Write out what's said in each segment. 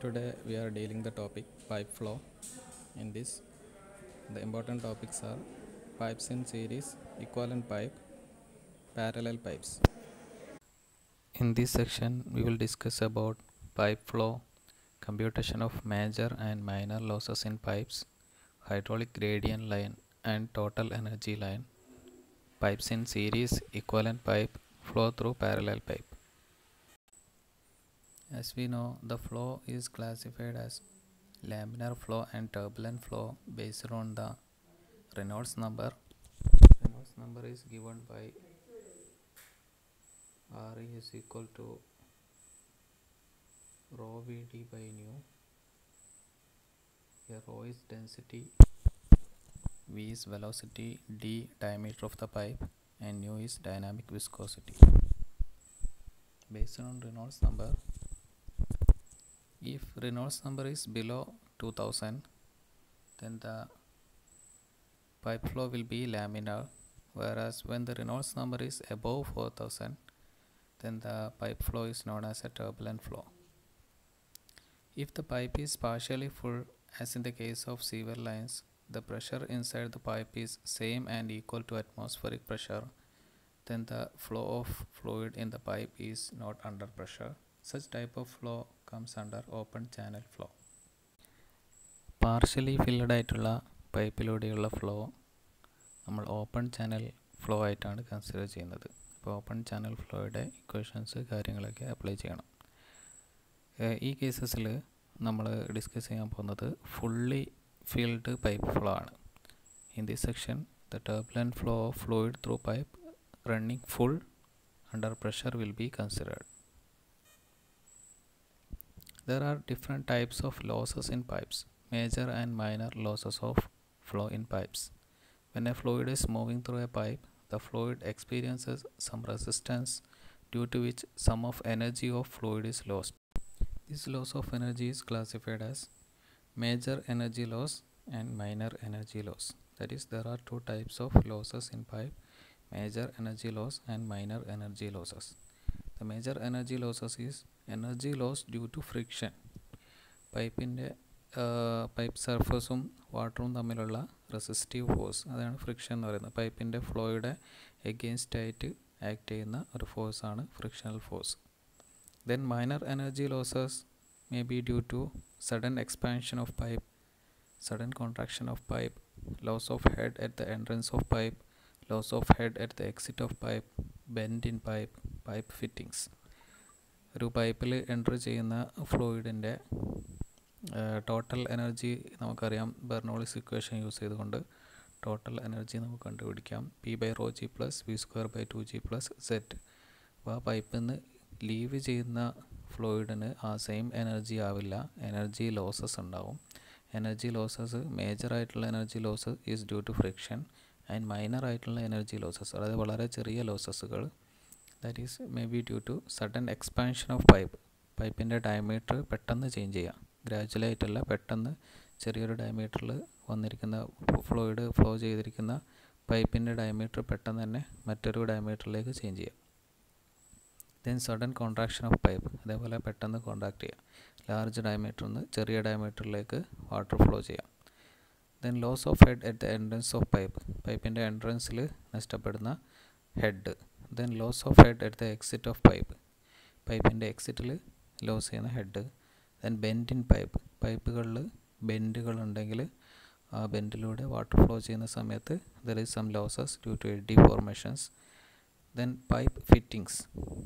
Today we are dealing the topic pipe flow. In this, the important topics are pipes in series, equivalent pipe, parallel pipes. In this section, we will discuss about pipe flow, computation of major and minor losses in pipes, hydraulic gradient line and total energy line, pipes in series, equivalent pipe, flow through parallel pipe. As we know, the flow is classified as laminar flow and turbulent flow based on the Reynolds number. Reynolds number is given by Re is equal to rho Vd by nu. Here rho is density, V is velocity, d diameter of the pipe, and nu is dynamic viscosity. Based on Reynolds number, if Reynolds number is below 2000, then the pipe flow will be laminar, whereas when the Reynolds number is above 4000, then the pipe flow is known as a turbulent flow. If the pipe is partially full, as in the case of sewer lines, the pressure inside the pipe is same and equal to atmospheric pressure, then the flow of fluid in the pipe is not under pressure. Such type of flow comes under open channel flow. Partially filled ആയിട്ടുള്ള പൈപ്പിലൂടെയുള്ള flow നമ്മൾ open channel flow ആയിട്ടാണ് consider ചെയ്യുന്നത്. അപ്പോൾ open channel ഫ്ലോയുടെ equations കാര്യങ്ങളൊക്കെ apply ചെയ്യണം. ഈ കേസസിൽ നമ്മൾ ഡിസ്കസ് ചെയ്യാൻ പോകുന്നത് ഫുള്ളി ഫിൽഡ് പൈപ്പ് ഫ്ലോ ആണ്. In this section the turbulent flow of fluid through pipe running full under pressure will be considered. There are different types of losses in pipes, major and minor losses of flow in pipes. When a fluid is moving through a pipe, the fluid experiences some resistance due to which some of energy of fluid is lost. This loss of energy is classified as major energy loss and minor energy loss. That is, there are two types of losses in pipe, major energy loss and minor energy losses. The major energy losses is energy loss due to friction. പൈപ്പിൻ്റെ pipe സർഫസും വാട്ടറും തമ്മിലുള്ള resistive force, അതാണ് friction എന്ന് പറയുന്നത്. പൈപ്പിൻ്റെ ഫ്ലോയുടെ against ആയിട്ട് act ചെയ്യുന്ന ഒരു ഫോഴ്സാണ് frictional force. Then minor energy losses may be due to sudden expansion of pipe, sudden contraction of pipe, loss of head at the entrance of pipe, loss of head at the exit of pipe, bend in pipe, pipe fittings. ഒരു പൈപ്പിൽ enter ചെയ്യുന്ന ഫ്ലൂയിഡിൻ്റെ total energy നമുക്കറിയാം. Bernoulli's equation use ചെയ്തുകൊണ്ട് total energy നമുക്ക് കണ്ടുപിടിക്കാം. P/ρg + V²/2g + z. അപ്പോൾ ആ പൈപ്പിൽ നിന്ന് ലീവ് ചെയ്യുന്ന ഫ്ലൂയിഡിന് ആ സെയിം എനർജി ആവില്ല, എനർജി ലോസസ് ഉണ്ടാവും. എനർജി ലോസസ്, മേജർ ആയിട്ടുള്ള energy loss is due to friction and minor ആയിട്ടുള്ള എനർജി ലോസസ്, അതായത് വളരെ ചെറിയ ലോസസുകൾ, that is may be due to sudden expansion of pipe. പൈപ്പിൻ്റെ ഡയമീറ്റർ പെട്ടെന്ന് ചേഞ്ച് ചെയ്യാം, ഗ്രാജുവലായിട്ടല്ല, പെട്ടെന്ന് ചെറിയൊരു ഡയമീറ്ററിൽ വന്നിരിക്കുന്ന ഫ്ലൂയിഡ് ഫ്ലോ ചെയ്തിരിക്കുന്ന പൈപ്പിൻ്റെ ഡയമീറ്റർ പെട്ടെന്ന് തന്നെ മറ്റൊരു ഡയമീറ്ററിലേക്ക് ചേഞ്ച് ചെയ്യാം. Then sudden contraction of pipe, അതേപോലെ പെട്ടെന്ന് കോൺട്രാക്ട് ചെയ്യാം, ലാർജ് ഡയമീറ്ററിൽ നിന്ന് ചെറിയ ഡയമീറ്ററിലേക്ക് വാട്ടർ ഫ്ലോ ചെയ്യാം. Then loss of head at the entrance of pipe, പൈപ്പിൻ്റെ എൻട്രൻസിൽ നഷ്ടപ്പെടുന്ന head. Then loss of head at the exit of pipe, പൈപ്പിൻ്റെ എക്സിറ്റിൽ ലോസ് ചെയ്യുന്ന head. Then bend in pipe, പൈപ്പുകളിൽ ബെൻഡുകളുണ്ടെങ്കിൽ ആ ബെൻഡിലൂടെ വാട്ടർ ഫ്ലോ ചെയ്യുന്ന സമയത്ത് there is some losses due to eddy formations. Then pipe fittings,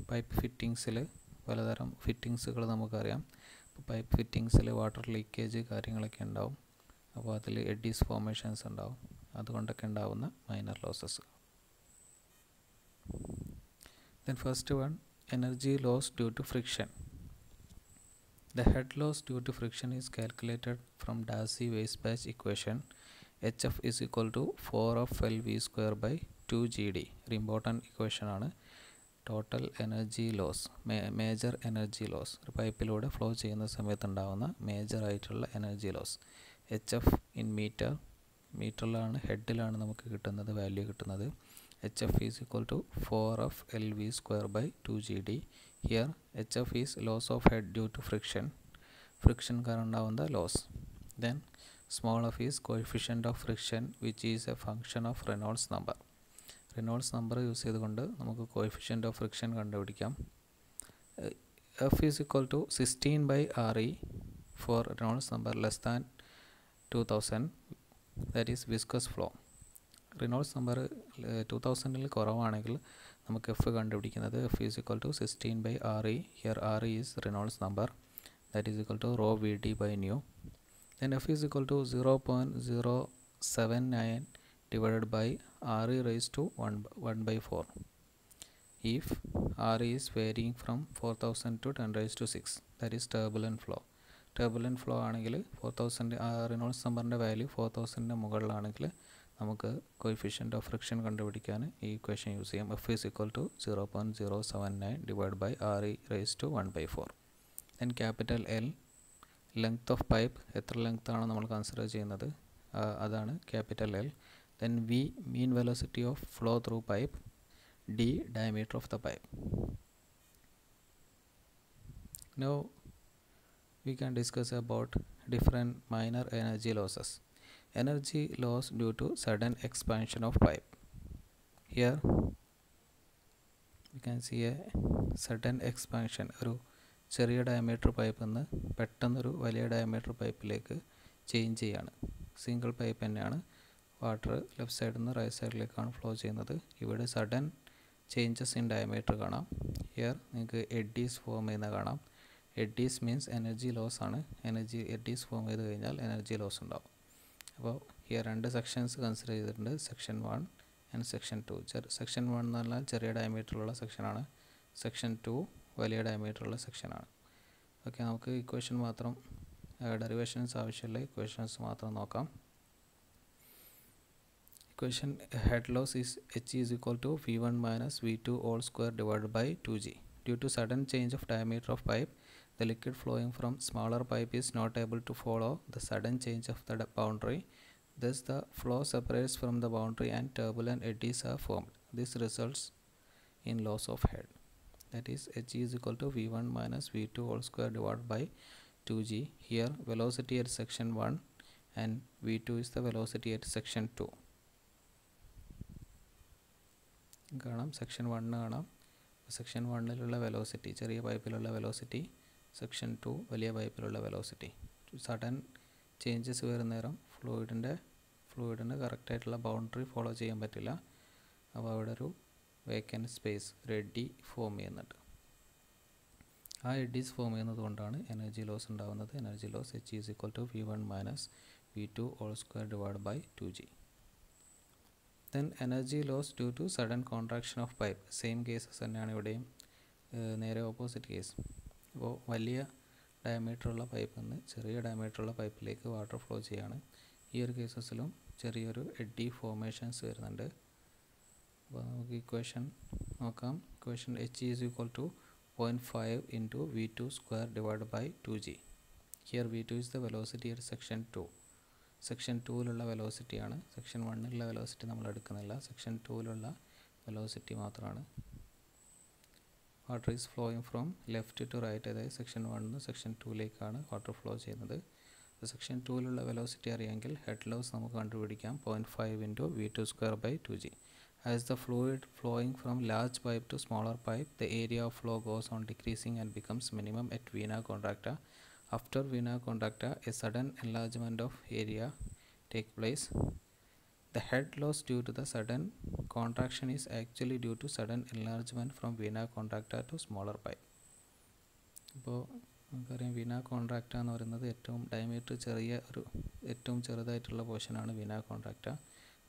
pipe ഫിറ്റിങ്സിൽ പലതരം ഫിറ്റിങ്സുകൾ നമുക്കറിയാം. പൈപ്പ് ഫിറ്റിങ്സിൽ വാട്ടർ ലീക്കേജ് കാര്യങ്ങളൊക്കെ ഉണ്ടാവും, അപ്പോൾ അതിൽ എഡ്ഡീസ് ഫോർമേഷൻസ് ഉണ്ടാവും, അതുകൊണ്ടൊക്കെ ഉണ്ടാവുന്ന minor losses. Then first one, energy loss due to friction. The head loss due to friction is calculated from Darcy-Weisbach equation. HF is equal to 4 of Lv²/2gd. ഒരു important equation ആണ്. Total energy loss, major energy loss, ഒരു പൈപ്പിലൂടെ flow ചെയ്യുന്ന സമയത്ത് ഉണ്ടാകുന്ന major ആയിട്ടുള്ള energy loss. HF in metre, മീറ്ററിലാണ്, ഹെഡിലാണ് നമുക്ക് കിട്ടുന്നത്, വാല്യൂ കിട്ടുന്നത്. HF is equal to 4 of Lv²/2gd. Here HF is loss of head due to friction. friction കാരണം ഉണ്ടാവുന്ന loss. Then small f is coefficient of friction which is a function of Reynolds number. Reynolds number use ചെയ്തുകൊണ്ട് നമുക്ക് coefficient of friction കണ്ടുപിടിക്കാം. F is equal to 16 by RE for Reynolds number less than 2000, that is viscous flow. Reynolds number 2000 കുറവാണെങ്കിൽ നമുക്ക് F കണ്ടുപിടിക്കുന്നത് F is equal to 16 by RE. Here RE is Reynolds number, that is equal to rho Vd by nu. Then F is equal to 0.079 divided by RE raised to 1 by 4 if RE is varying from 4000 to 10 raised to 6, that is turbulent flow. Turbulent flow ആണെങ്കിൽ 4000 Reynolds number value 4000 മുകളിലാണെങ്കിൽ നമുക്ക് coefficient of friction കണ്ടുപിടിക്കാൻ ഈ equation use ചെയ്യാം. F is equal to 0.079 divided by RE raised to 1 by 4. Then capital L, length of pipe, എത്ര length ആണ് നമ്മൾ consider ചെയ്യുന്നത്, അതാണ് capital L. Then V, mean velocity of flow through pipe. D, diameter of the pipe. Now we can discuss about different minor energy losses. Energy loss due to sudden expansion of pipe. Here we can see a sudden expansion. ഒരു ചെറിയ diameter പൈപ്പിൽ നിന്ന് പെട്ടെന്നൊരു വലിയ diameter പൈപ്പിലേക്ക് change ചെയ്യാണ്. Single pipe തന്നെയാണ്, water left സൈഡിൽ നിന്ന് റൈറ്റ് സൈഡിലേക്കാണ് ഫ്ലോ ചെയ്യുന്നത്. ഇവിടെ സഡൻ ചേഞ്ചസ് ഇൻ ഡയമീറ്റർ കാണാം. ഹിയർ നിങ്ങൾക്ക് എഡീസ് ഫോം ചെയ്യുന്ന കാണാം. എഡീസ് മീൻസ് എനർജി ലോസ് ആണ്. എഡീസ് ഫോം ചെയ്ത് കഴിഞ്ഞാൽ എനർജി ലോസ് ഉണ്ടാവും. അപ്പോൾ ഹിയർ രണ്ട് സെക്ഷൻസ് കൺസിഡർ ചെയ്തിട്ടുണ്ട്, സെക്ഷൻ 1 ആൻഡ് സെക്ഷൻ 2. സെക്ഷൻ 1 എന്ന് പറഞ്ഞാൽ ചെറിയ ഡയമീറ്ററുള്ള സെക്ഷനാണ്, സെക്ഷൻ 2 വലിയ ഡയമീറ്ററുള്ള സെക്ഷനാണ്. ഓക്കെ, നമുക്ക് ഇക്വേഷൻ മാത്രം, ഡെറിവേഷൻസ് ആവശ്യമില്ല, ഇക്വേഷൻസ് മാത്രം നോക്കാം. Equation head loss is H is equal to V1 minus V2 all square divided by 2G. Due to sudden change of diameter of pipe, the liquid flowing from smaller pipe is not able to follow the sudden change of the boundary. Thus the flow separates from the boundary and turbulent eddies are formed. This results in loss of head. That is H is equal to V1 minus V2 all square divided by 2G. Here velocity at section 1 and V2 is the velocity at section 2. കാണാം, section 1 കാണാം. Section 1ലുള്ള velocity, ചെറിയ പൈപ്പിലുള്ള velocity, section 2 വലിയ പൈപ്പിലുള്ള velocity. Sudden changes വരുന്ന നേരം ഫ്ലൂയിഡിന് കറക്റ്റായിട്ടുള്ള boundary follow ചെയ്യാൻ പറ്റില്ല. അപ്പോൾ അവിടെ ഒരു വേക്കൻറ്റ് സ്പേസ്, ഒരു എഡ്ഡി ഫോം ചെയ്യുന്നുണ്ട്. ആ എഡ്ഡീസ് ഫോം ചെയ്യുന്നത് കൊണ്ടാണ് എനർജി ലോസ് ഉണ്ടാകുന്നത്. Energy loss H is equal to V1 minus V2 all square divided by 2G. Then energy loss due to sudden contraction of pipe. Same cases തന്നെയാണ് ഇവിടെയും, നേരെ opposite case. അപ്പോൾ വലിയ ഡയമീറ്ററുള്ള പൈപ്പിൽ നിന്ന് ചെറിയ ഡയമീറ്ററുള്ള പൈപ്പിലേക്ക് വാട്ടർ ഫ്ലോ ചെയ്യാണ്. ഈ ഒരു കേസസിലും ചെറിയൊരു എഡ്ഡി ഫോർമേഷൻസ് വരുന്നുണ്ട്. അപ്പോൾ നമുക്ക് ഇക്വേഷൻ നോക്കാം. Equation H is equal to 0.5 into V2 square divided by 2G. Here V2 is the velocity at section 2. Section 2ലുള്ള വെലോസിറ്റിയാണ്. സെക്ഷൻ 1ലുള്ള വെലോസിറ്റി നമ്മൾ എടുക്കുന്നില്ല, സെക്ഷൻ 2ലുള്ള വെലോസിറ്റി മാത്രമാണ്. Water is flowing from left to right, അതായത് section 1 നിന്ന് section 2ലേക്കാണ് വാട്ടർ ഫ്ലോ ചെയ്യുന്നത്. സെക്ഷൻ 2ലുള്ള വെലോസിറ്റി അറിയാമെങ്കിൽ ഹെഡ് ലോസ് നമുക്ക് കണ്ടുപിടിക്കാം. 0.5 into V2 square by 2G. As the fluid flowing from large pipe to smaller pipe, the area of flow goes on decreasing and becomes minimum at vena contracta. After vena contracta, a sudden enlargement of area takes place. The head loss due to the sudden contraction is actually due to sudden enlargement from vena contracta to smaller pipe. ഇപ്പോൾ നമുക്കറിയാം വീന കോൺട്രാക്റ്റ എന്ന് പറയുന്നത് ഏറ്റവും ചെറുതായിട്ടുള്ള പോർഷനാണ് വീന കോൺട്രാക്റ്റ.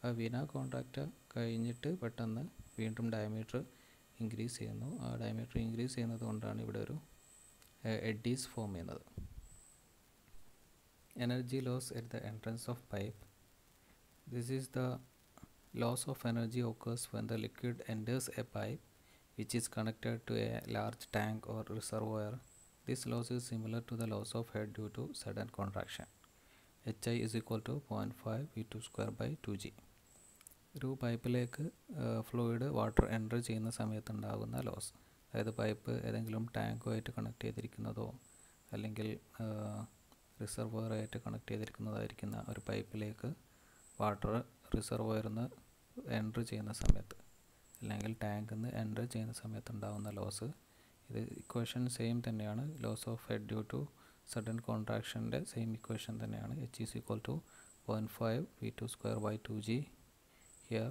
ആ വീന കോൺട്രാക്റ്റ കഴിഞ്ഞിട്ട് പെട്ടെന്ന് വീണ്ടും ഡയമീറ്റർ ഇൻക്രീസ് ചെയ്യുന്നു. ആ ഡയമീറ്റർ ഇൻക്രീസ് ചെയ്യുന്നത് കൊണ്ടാണ് ഇവിടെ ഒരു എഡ്ഡീസ് ഫോം ചെയ്യുന്നത്. Energy loss at the entrance of pipe. This is the loss of energy occurs when the liquid enters a pipe which is connected to a large tank or reservoir. This loss is similar to the loss of head due to sudden contraction. HI is equal to 0.5 V2 square by 2G. ഒരു പൈപ്പിലേക്ക് fluid water enter ചെയ്യുന്ന സമയത്തുണ്ടാകുന്ന loss, അതായത് pipe ഏതെങ്കിലും ടാങ്കുമായിട്ട് connect ചെയ്തിരിക്കുന്നതോ അല്ലെങ്കിൽ റിസർവോയറായിട്ട് connect ചെയ്തിരിക്കുന്നതായിരിക്കുന്ന ഒരു പൈപ്പിലേക്ക് water റിസർവോയറിൽ നിന്ന് entry ചെയ്യുന്ന സമയത്ത് അല്ലെങ്കിൽ ടാങ്കിൽ നിന്ന് എൻട്രി ചെയ്യുന്ന സമയത്ത് ഉണ്ടാകുന്ന ലോസ്. ഇത് ഇക്വേഷൻ സെയിം തന്നെയാണ്. Loss of head due to sudden കോൺട്രാക്ഷൻ്റെ സെയിം ഇക്വേഷൻ തന്നെയാണ്. H is equal to 0.5 V2 square by 2G. Here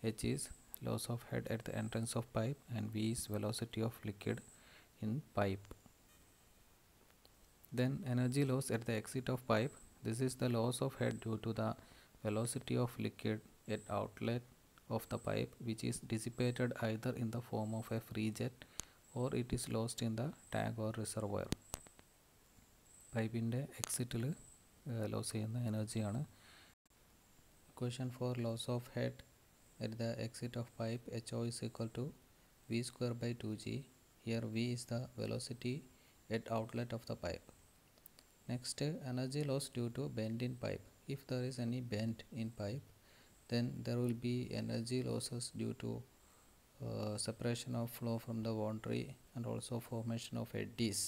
H is loss of head at the entrance of pipe and V is velocity of liquid in pipe. Then energy loss at the exit of pipe. This is the loss of head due to the velocity of liquid at outlet of the pipe, which is dissipated either in the form of a free jet or it is lost in the tank or reservoir. പൈപ്പിൻ്റെ എക്സിറ്റിൽ loss ചെയ്യുന്ന എനർജിയാണ്. Equation for loss of head at the exit of pipe, HO is equal to V square by 2G. Here V is the velocity at outlet of the pipe. Next, energy loss due to bend in pipe. If there is any bend in pipe, then there will be energy losses due to separation of flow from the boundary and also formation of eddies.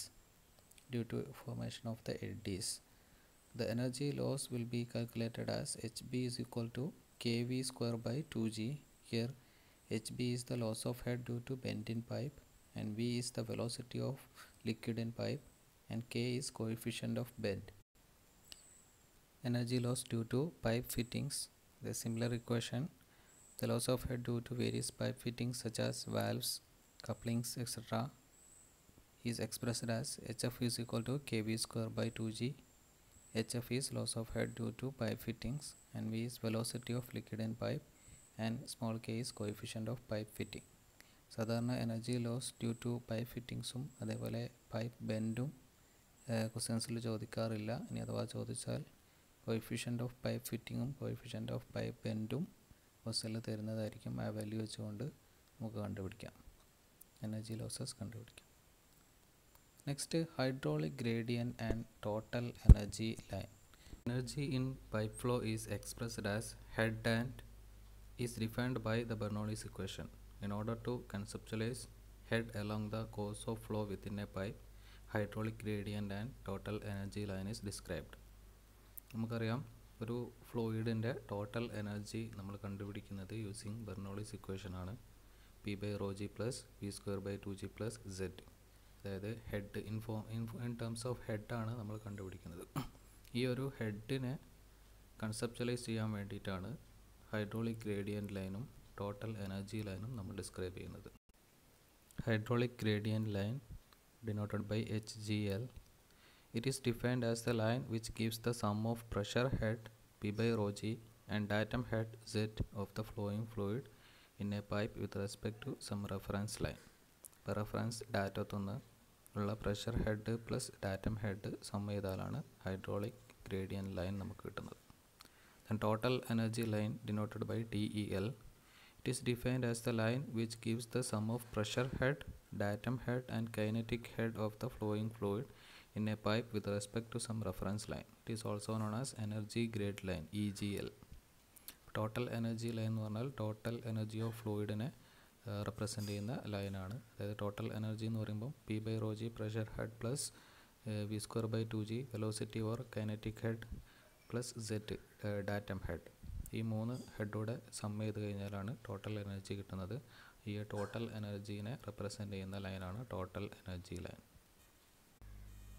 Due to formation of the eddies, the energy loss will be calculated as HB is equal to kV square by 2G. Here HB is the loss of head due to bend in pipe and V is the velocity of liquid in pipe and K is coefficient of bend. Energy loss due to pipe fittings. The similar equation. The loss of head due to various pipe fittings such as valves, couplings, etc. is expressed as HF is equal to kV square by 2G. HF is loss of head due to pipe fittings and V is velocity of liquid in pipe and small k is coefficient of pipe fitting. സാധാരണ energy loss due to pipe ഫിറ്റിങ്സും അതേപോലെ pipe ബെൻഡും ക്വസ്റ്റ്യൻസിൽ ചോദിക്കാറില്ല. ഇനി അഥവാ ചോദിച്ചാൽ coefficient of pipe ഫിറ്റിങ്ങും കോയിഫിഷ്യൻ്റ് ഓഫ് പൈപ്പ് ബെൻഡും ക്വസ്റ്റ്യനിൽ തരുന്നതായിരിക്കും. ആ വാല്യൂ വെച്ചുകൊണ്ട് നമുക്ക് കണ്ടുപിടിക്കാം, എനർജി ലോസസ് കണ്ടുപിടിക്കാം. Next, hydraulic gradient and total energy line. Energy in pipe flow is expressed as head and is defined by the Bernoulli's equation. In order to conceptualize head along the course of flow within a pipe, hydraulic gradient and total energy line is described. നമുക്കറിയാം, ഒരു ഫ്ലൂയിഡിൻ്റെ total energy നമ്മൾ കണ്ടുപിടിക്കുന്നത് using Bernoulli's equation ആണ്. P/ρg plus V square by 2G plus Z. അതായത് head in terms of ഹെഡാണ് നമ്മൾ കണ്ടുപിടിക്കുന്നത്. ഈ ഒരു ഹെഡിനെ കൺസെപ്ച്വലൈസ് ചെയ്യാൻ വേണ്ടിയിട്ടാണ് ഹൈഡ്രോളിക് ഗ്രേഡിയൻറ്റ് ലൈനും ടോട്ടൽ എനർജി ലൈനും നമ്മൾ ഡിസ്ക്രൈബ് ചെയ്യുന്നത്. Hydraulic gradient line denoted by HGL. It is defined as the line which gives the sum of pressure head P/ρg and datum head Z of the flowing fluid in a pipe with respect to some reference line. Reference ഡാറ്റത്തുനിന്ന് ഉള്ള pressure head plus datum head sum ചെയ്താലാണ് hydraulic gradient line നമുക്ക് കിട്ടുന്നത്. Then total energy line denoted by DEL. It is defined as the line which gives the sum of pressure head, datum head and kinetic head of the flowing fluid in a pipe with respect to some reference line. It is also known as energy grade line, EGL. Total energy line എന്ന് പറഞ്ഞാൽ total energy of ഫ്ലൂയിഡിനെ represent ചെയ്യുന്ന ലൈനാണ്. അതായത് total energy എന്ന് പറയുമ്പോൾ P/ρg pressure head plus V square by 2G velocity or kinetic head plus Z datum head. ഈ മൂന്ന് ഹെഡോടെ സം ചെയ്ത് കഴിഞ്ഞാലാണ് ടോട്ടൽ എനർജി കിട്ടുന്നത്. ഈ ടോട്ടൽ എനർജീനെ റെപ്രസെൻ്റ് ചെയ്യുന്ന ലൈനാണ് ടോട്ടൽ എനർജി ലൈൻ.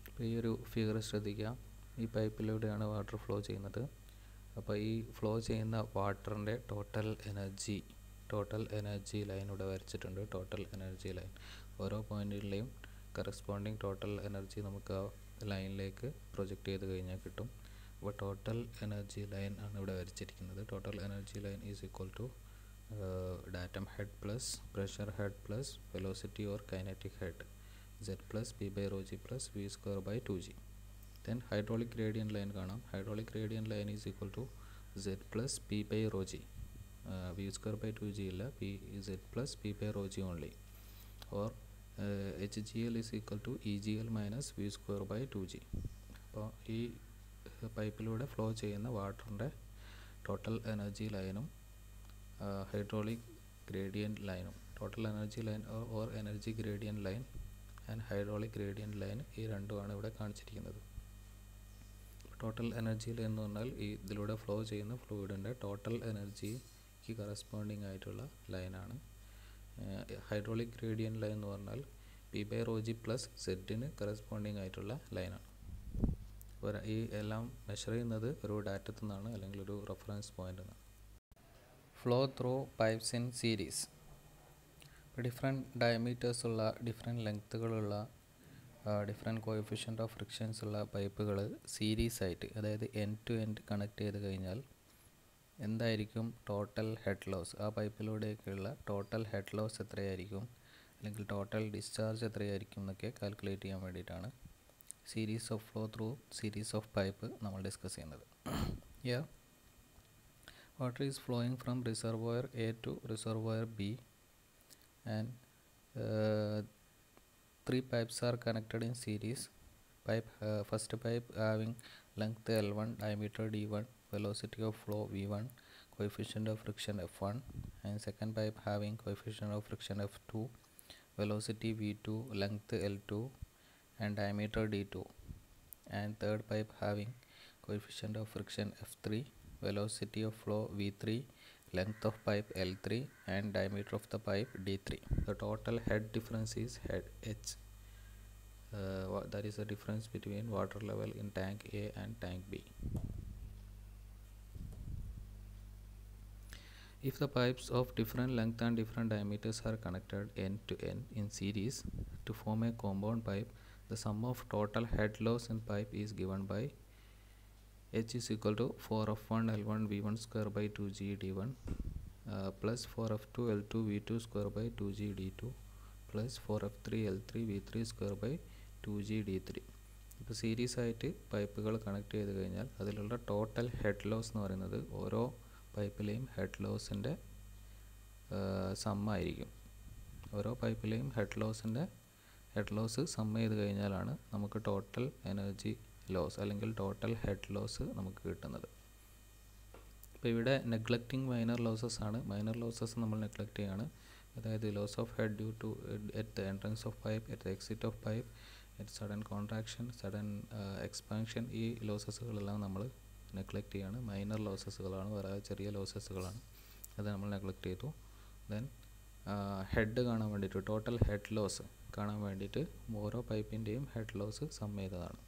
അപ്പോൾ ഈ ഒരു ഫിഗർ ശ്രദ്ധിക്കുക. ഈ പൈപ്പിലൂടെയാണ് വാട്ടർ ഫ്ലോ ചെയ്യുന്നത്. അപ്പോൾ ഈ ഫ്ലോ ചെയ്യുന്ന വാട്ടറിൻ്റെ ടോട്ടൽ എനർജി ലൈൻ ഇവിടെ വരച്ചിട്ടുണ്ട്. ടോട്ടൽ എനർജി ലൈൻ ഓരോ പോയിൻറ്റിലെയും കറസ്പോണ്ടിങ് ടോട്ടൽ എനർജി നമുക്ക് ആ ലൈനിലേക്ക് പ്രൊജക്റ്റ് ചെയ്ത് കഴിഞ്ഞാൽ കിട്ടും. അപ്പോൾ ടോട്ടൽ എനർജി ലൈൻ ആണ് ഇവിടെ വരച്ചിരിക്കുന്നത്. Total energy line is equal to datum head plus pressure head plus velocity or kinetic head Z plus P/ρg plus V square by 2G. Then hydraulic gradient line കാണാം. Hydraulic gradient line is equal to Z plus P/ρg. V square by 2G ഇല്ല, Z plus P/ρg only. Or HGL is equal to EGL minus V square by 2G. അപ്പോൾ ഈ പൈപ്പിലൂടെ flow ചെയ്യുന്ന വാട്ടറിൻ്റെ total energy ലൈനും hydraulic gradient ലൈനും total energy line or energy gradient line and hydraulic gradient line, ഈ രണ്ടുമാണ് ഇവിടെ കാണിച്ചിരിക്കുന്നത്. ടോട്ടൽ എനർജിയിൽ എന്ന് പറഞ്ഞാൽ ഇതിലൂടെ ഫ്ലോ ചെയ്യുന്ന ഫ്ലൂയിഡിൻ്റെ ടോട്ടൽ എനർജിക്ക് കറസ്പോണ്ടിങ് ആയിട്ടുള്ള ലൈനാണ്. ഹൈഡ്രോളിക് ഗ്രേഡിയൻറ്റ് ലൈൻ എന്ന് പറഞ്ഞാൽ P/ρg പ്ലസ് സെഡിന് കറസ്പോണ്ടിങ് ആയിട്ടുള്ള ലൈനാണ്. ഈ എല്ലാം മെഷർ ചെയ്യുന്നത് ഒരു ഡാറ്റത്തിൽ നിന്നാണ്, അല്ലെങ്കിൽ ഒരു റെഫറൻസ് പോയിൻ്റിൽ നിന്നാണ്. Flow through pipes in series. Different diameters ഉള്ള, ഡിഫറെൻറ്റ് ലെങ്ത്തുകളുള്ള, ഡിഫറെൻറ്റ് കോഎഫിഷ്യൻ്റ് ഓഫ് ഫ്രിക്ഷൻസ് ഉള്ള പൈപ്പുകൾ സീരീസ് ആയിട്ട്, അതായത് എൻഡ് ടു എൻഡ് കണക്ട് ചെയ്ത് കഴിഞ്ഞാൽ എന്തായിരിക്കും ടോട്ടൽ ഹെഡ് ലോസ്, ആ പൈപ്പിലൂടെയൊക്കെയുള്ള ടോട്ടൽ ഹെഡ് ലോസ് എത്രയായിരിക്കും, അല്ലെങ്കിൽ ടോട്ടൽ ഡിസ്ചാർജ് എത്രയായിരിക്കും എന്നൊക്കെ കാൽക്കുലേറ്റ് ചെയ്യാൻ വേണ്ടിയിട്ടാണ് series of flow through series of pipe നമ്മൾ ഡിസ്കസ് ചെയ്യുന്നത്. Water is flowing from reservoir A to reservoir B and 3 pipes are connected in series. First pipe having length L1, diameter D1, velocity of flow V1, coefficient of friction F1, and second pipe having coefficient of friction F2, velocity V2, length L2 and diameter D2, and third pipe having coefficient of friction F3, velocity of flow V3, length of pipe L3 and diameter of the pipe D3. The total head difference is head H. That is the difference between water level in tank A and tank B. If the pipes of different length and different diameters are connected end to end in series to form a compound pipe, the sum of total head loss in pipe is given by H is equal to 4f1 L1 V1 square by 2g D1 plus 4f2 L2 V2 square by 2g D2 plus 4f3 L3 V3 square by 2g D3. ഇപ്പോൾ series ആയിട്ട് പൈപ്പുകൾ connect ചെയ്ത് കഴിഞ്ഞാൽ അതിലുള്ള total head loss എന്ന് പറയുന്നത് ഓരോ പൈപ്പിലെയും head ലോസിൻ്റെ സമ്മായിരിക്കും. ഓരോ പൈപ്പിലെയും ഹെഡ് ലോസ് സം ചെയ്ത് കഴിഞ്ഞാലാണ് നമുക്ക് ടോട്ടൽ എനർജി ലോസ് അല്ലെങ്കിൽ ടോട്ടൽ ഹെഡ് ലോസ് നമുക്ക് കിട്ടുന്നത്. അപ്പോൾ ഇവിടെ നെഗ്ലക്റ്റിംഗ് മൈനർ ലോസസ് ആണ്. മൈനർ ലോസസ് നമ്മൾ നെഗ്ലക്റ്റ് ചെയ്യാണ്. അതായത് loss of head due to at the entrance of pipe, at the exit of pipe, at sudden contraction, sudden expansion, ഈ ലോസസുകളെല്ലാം നമ്മൾ നെഗ്ലക്റ്റ് ചെയ്യാണ്. മൈനർ ലോസസുകളാണ്, വേറെ ചെറിയ ലോസസുകളാണ്, അത് നമ്മൾ നെഗ്ലക്റ്റ് ചെയ്തു. ദെൻ ഹെഡ് കാണാൻ വേണ്ടിയിട്ട്, ടോട്ടൽ ഹെഡ് ലോസ് കാണാൻ വേണ്ടിയിട്ട് ഓരോ പൈപ്പിൻ്റെയും ഹെഡ് ലോസ് സം ചെയ്തതാണ്.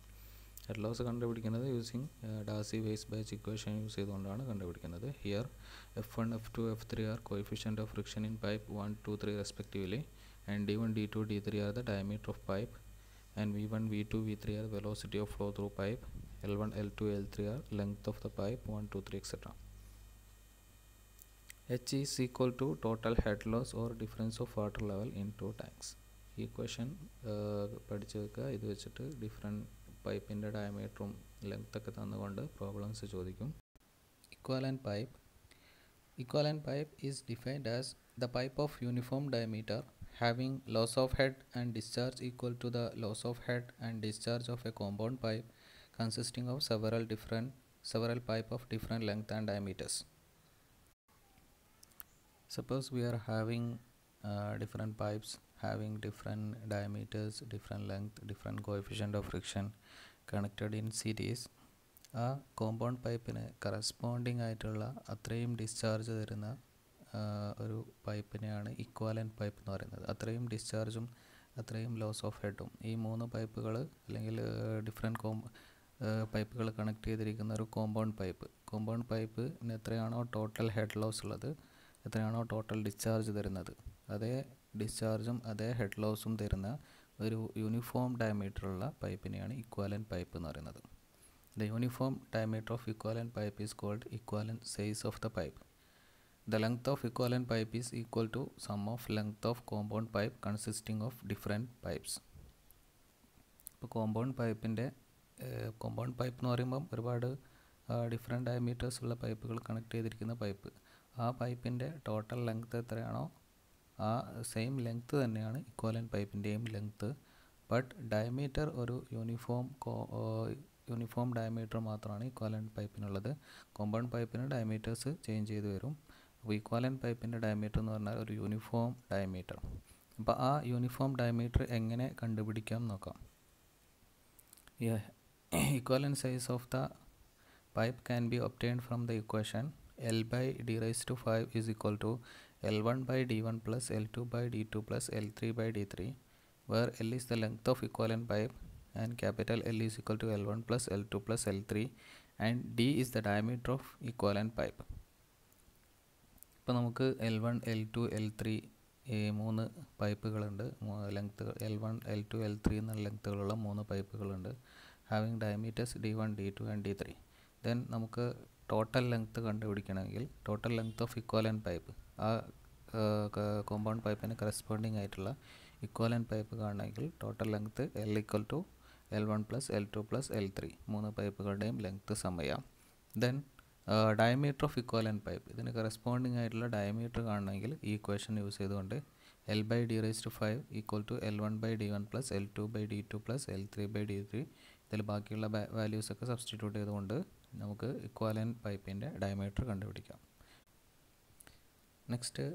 ഹെഡ് ലോസ് കണ്ടുപിടിക്കുന്നത് using Darcy Weisbach equation use ചെയ്തുകൊണ്ടാണ് കണ്ടുപിടിക്കുന്നത്. Here F1, F2, F3 are coefficient of friction in pipe 1, 2, 3 respectively, and D1, D2, D3 are the diameter of pipe, and V1, V2, V3 are the velocity of flow through pipe, L1, L2, L3 are length of the pipe 1, 2, 3 etc. H is equal to total head loss or difference of water level in two tanks. ഈ equation പഠിച്ചു വെക്കുക. ഇത് വെച്ചിട്ട് different പൈപ്പിൻ്റെ ഡയമീറ്ററും length ഒക്കെ തന്നുകൊണ്ട് problems ചോദിക്കും. Equivalent pipe is defined as the pipe of uniform diameter having loss of head and discharge equal to the loss of head and discharge of a compound pipe consisting of several pipe of different length and diameters. Suppose we are having different pipes having different diameters, different length, different coefficient of friction connected in series. ആ compound പൈപ്പിന് corresponding ആയിട്ടുള്ള അത്രയും discharge തരുന്ന ഒരു പൈപ്പിനെയാണ് equivalent pipe എന്ന് പറയുന്നത്. അത്രയും ഡിസ്ചാർജും അത്രയും ലോസ് ഓഫ് ഹെഡും ഈ 3 പൈപ്പുകൾ അല്ലെങ്കിൽ ഡിഫറെൻറ്റ് പൈപ്പുകൾ കണക്ട് ചെയ്തിരിക്കുന്ന ഒരു കോമ്പൗണ്ട് പൈപ്പിന് എത്രയാണോ ടോട്ടൽ ഹെഡ് ലോസ് ഉള്ളത്, എത്രയാണോ ടോട്ടൽ ഡിസ്ചാർജ് തരുന്നത്, അതേ ഡിസ്ചാർജും അതേ ഹെഡ് ലോസും തരുന്ന ഒരു യൂണിഫോം ഡയമീറ്ററുള്ള പൈപ്പിനെയാണ് ഇക്വാലൻറ്റ് പൈപ്പ് എന്ന് പറയുന്നത്. The uniform diameter of equivalent pipe is called equivalent size of the pipe. The length of equivalent pipe is equal to sum of length of compound pipe consisting of different pipes. ഇപ്പോൾ compound pipe എന്ന് പറയുമ്പം ഒരുപാട് different diameters ഉള്ള പൈപ്പുകൾ connect ചെയ്തിരിക്കുന്ന pipe. ആ പൈപ്പിൻ്റെ total length എത്രയാണോ ആ സെയിം ലെങ്ത്ത് തന്നെയാണ് ഇക്വാലൻറ്റ് പൈപ്പിൻ്റെയും ലെങ്ത്ത്. ബട്ട് ഡയമീറ്റർ ഒരു യൂണിഫോം ഡയമീറ്റർ മാത്രമാണ് ഇക്വാലൻറ്റ് പൈപ്പിനുള്ളത്. കോമ്പൗണ്ട് പൈപ്പിന് ഡയമീറ്റേഴ്സ് ചേഞ്ച് ചെയ്ത് വരും. അപ്പോൾ ഇക്വാലൻറ്റ് പൈപ്പിൻ്റെ ഡയമീറ്റർ എന്ന് പറഞ്ഞാൽ ഒരു യൂണിഫോം ഡയമീറ്റർ. അപ്പോൾ ആ യൂണിഫോം ഡയമീറ്റർ എങ്ങനെ കണ്ടുപിടിക്കാം നോക്കാം. Equivalent size of the pipe can be obtained from the equation L by d raised to 5 is equal to L1 by d1 plus L2 by d2 plus L3 by d3, where L is the length of equivalent pipe and capital L is equal to L1 plus L2 plus L3 and d is the diameter of equivalent pipe. ഇപ്പോൾ നമുക്ക് L1, L2, L3 മൂന്ന് പൈപ്പുകളുണ്ട്. Length L1, L2, L3 എന്ന ലെങ്ത്തുകളുള്ള 3 പൈപ്പുകളുണ്ട്. Having diameters d1, d2 and d3. Then നമുക്ക് total length കണ്ടുപിടിക്കണമെങ്കിൽ total length of equivalent pipe, ആ compound പൈപ്പിന് കറസ്പോണ്ടിങ് ആയിട്ടുള്ള ഇക്വലൻറ്റ് പൈപ്പ് കാണണമെങ്കിൽ total length L equal to L1 plus L2 plus L3 മൂന്ന് പൈപ്പുകളുടെയും ലെങ്ത്ത് സമയാം. Then diameter of equivalent pipe, ഇതിന് കറസ്പോണ്ടിങ് ആയിട്ടുള്ള ഡയമീറ്റർ കാണണമെങ്കിൽ ഈ ഇക്വേഷൻ യൂസ് ചെയ്തുകൊണ്ട് L by d raised to 5 equal to L1 by d1 plus L2 by d2 plus L3 by d3, ഇതിൽ ബാക്കിയുള്ള വാല്യൂസ് ഒക്കെ സബ്സ്റ്റിറ്റ്യൂട്ട് ചെയ്തുകൊണ്ട് നമുക്ക് ഇക്വലൻറ്റ് പൈപ്പിൻ്റെ ഡയമീറ്റർ കണ്ടുപിടിക്കാം. Next,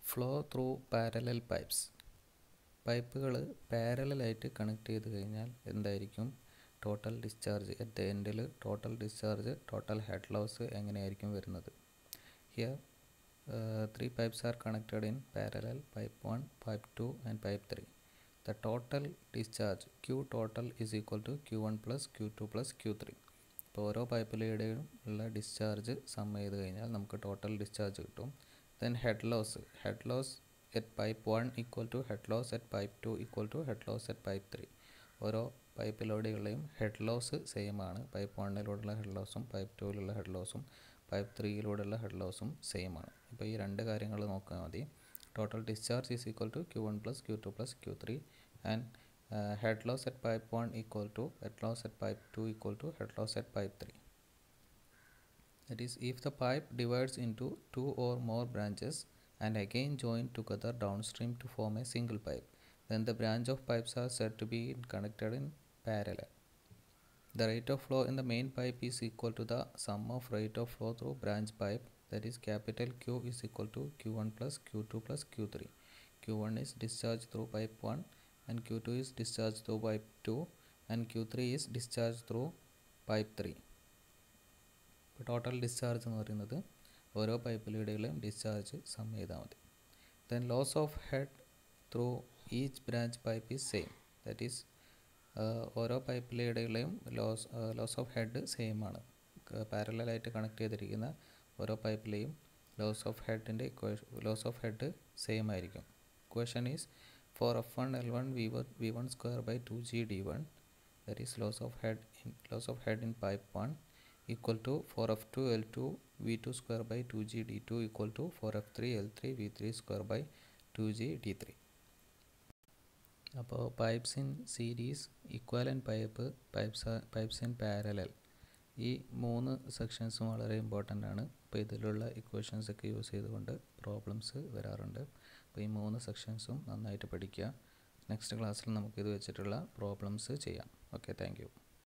flow through parallel pipes. പൈപ്പുകൾ പാരലായിട്ട് കണക്ട് ചെയ്ത് കഴിഞ്ഞാൽ എന്തായിരിക്കും ടോട്ടൽ ഡിസ്ചാർജ്, അറ്റ് ദ എൻഡിൽ total discharge, total head loss എങ്ങനെയായിരിക്കും വരുന്നത്. Here 3 pipes are connected in parallel, pipe 1, pipe 2 and pipe 3. The total discharge Q total is equal to Q1 plus Q2 plus Q3. ഇപ്പോൾ ഓരോ പൈപ്പിലൂടെയും ഉള്ള discharge some ചെയ്ത് കഴിഞ്ഞാൽ നമുക്ക് total discharge കിട്ടും. Then head loss at pipe 1 equal to head loss at pipe 2 equal to head loss at pipe 3. ഓരോ പൈപ്പിലൂടെയുള്ളയും head loss same ആണ്. പൈപ്പ് 1-ലുള്ള ഹെഡ് ലോസും പൈപ്പ് 2-ലുള്ള ഹെഡ് ലോസും പൈപ്പ് 3-ലൂടെയുള്ള ഹെഡ് ലോസും സെയിം ആണ്. ഇപ്പോൾ ഈ രണ്ട് കാര്യങ്ങൾ നോക്കാൻ മതി. Total discharge is equal to Q1 plus Q2 plus Q3 and head loss at pipe 1 equal to head loss at pipe 2 equal to head loss at pipe 3. That is, if the pipe divides into 2 or more branches and again joined together downstream to form a single pipe, then the branch of pipes are said to be connected in parallel. The rate of flow in the main pipe is equal to the sum of rate of flow through branch pipe, that is capital Q is equal to Q1 plus Q2 plus Q3. Q1 is discharged through pipe 1 and Q2 is discharged through pipe 2 and Q3 is discharged through pipe 3. ഇപ്പോൾ total discharge എന്ന് പറയുന്നത് ഓരോ പൈപ്പിലൂടെയും discharge sum ചെയ്താൽ മതി. Then loss of head through each branch pipe is same, that is ഓരോ പൈപ്പിലൂടെയും loss of head same ആണ്. പാരലായിട്ട് കണക്ട് ചെയ്തിരിക്കുന്ന ഓരോ പൈപ്പിലെയും ലോസ് ഓഫ് ഹെഡ് സെയിം ആയിരിക്കും. Equation is for F1 L1 V1 square by 2G D1, that is loss of head in pipe 1 equal to for F2 L2 V2 square by 2G D2 equal to for F3 L3 V3 square by 2G D3. അപ്പോൾ pipes in series, equivalent pipes in parallel, ഈ 3 സെക്ഷൻസും വളരെ important ആണ്. അപ്പോൾ ഇതിലുള്ള equations ഒക്കെ use ചെയ്തുകൊണ്ട് problems വരാറുണ്ട്. അപ്പോൾ ഈ 3 സെക്ഷൻസും നന്നായിട്ട് പഠിക്കുക. നെക്സ്റ്റ് ക്ലാസ്സിൽ നമുക്കിത് വെച്ചിട്ടുള്ള പ്രോബ്ലംസ് ചെയ്യാം. Okay, thank you.